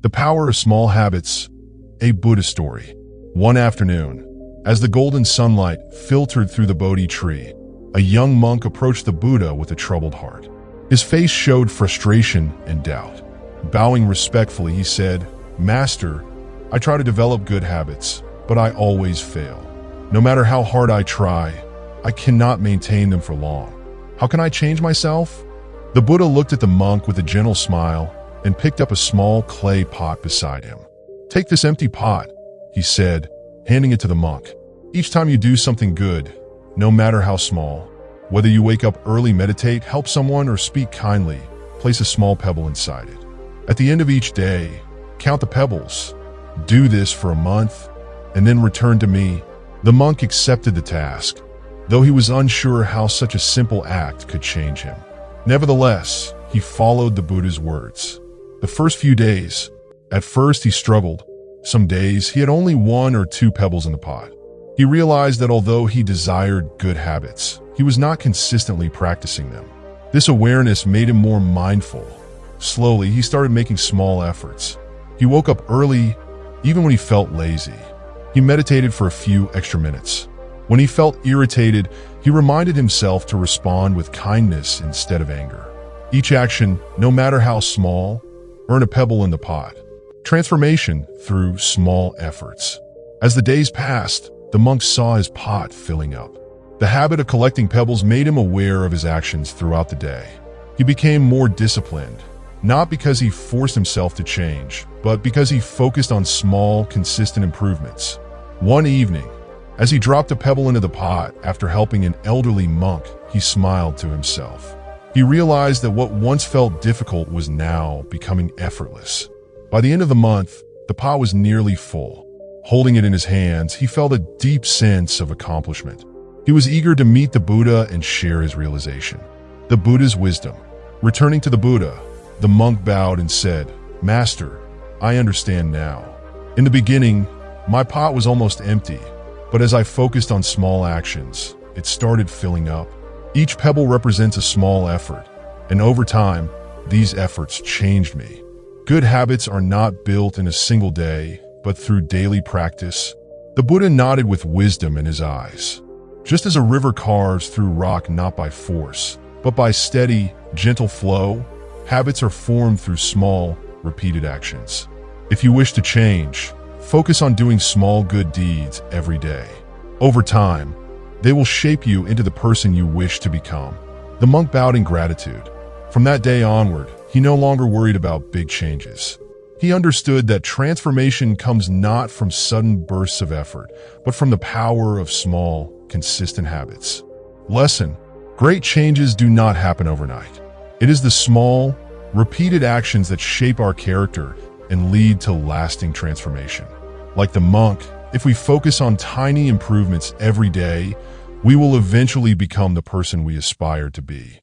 The Power of Small Habits, a Buddha Story. One afternoon, as the golden sunlight filtered through the Bodhi tree, a young monk approached the Buddha with a troubled heart. His face showed frustration and doubt. Bowing respectfully, he said, "Master, I try to develop good habits, but I always fail. No matter how hard I try, I cannot maintain them for long. How can I change myself?" The Buddha looked at the monk with a gentle smile and picked up a small clay pot beside him. "Take this empty pot," he said, handing it to the monk. "Each time you do something good, no matter how small, whether you wake up early, meditate, help someone, or speak kindly, place a small pebble inside it. At the end of each day, count the pebbles. Do this for a month, and then return to me." The monk accepted the task, though he was unsure how such a simple act could change him. Nevertheless, he followed the Buddha's words. The first few days, at first he struggled. Some days he had only 1 or 2 pebbles in the pot. He realized that although he desired good habits, he was not consistently practicing them. This awareness made him more mindful. Slowly, he started making small efforts. He woke up early, even when he felt lazy. He meditated for a few extra minutes. When he felt irritated, he reminded himself to respond with kindness instead of anger. Each action, no matter how small, earned a pebble in the pot. Transformation through small efforts. As the days passed, the monk saw his pot filling up. The habit of collecting pebbles made him aware of his actions throughout the day. He became more disciplined, not because he forced himself to change, but because he focused on small, consistent improvements. One evening, as he dropped a pebble into the pot after helping an elderly monk, he smiled to himself. He realized that what once felt difficult was now becoming effortless. By the end of the month, the pot was nearly full. Holding it in his hands, he felt a deep sense of accomplishment. He was eager to meet the Buddha and share his realization. The Buddha's wisdom. Returning to the Buddha, the monk bowed and said, "Master, I understand now. In the beginning, my pot was almost empty, but as I focused on small actions, it started filling up. Each pebble represents a small effort, and over time, these efforts changed me. Good habits are not built in a single day, but through daily practice." The Buddha nodded with wisdom in his eyes. Just as a river carves through rock not by force, but by steady, gentle flow, habits are formed through small, repeated actions. If you wish to change, focus on doing small good deeds every day. Over time, they will shape you into the person you wish to become. The monk bowed in gratitude. From that day onward, he no longer worried about big changes. He understood that transformation comes not from sudden bursts of effort, but from the power of small, consistent habits. Lesson: great changes do not happen overnight. It is the small, repeated actions that shape our character and lead to lasting transformation. Like the monk, if we focus on tiny improvements every day, we will eventually become the person we aspire to be.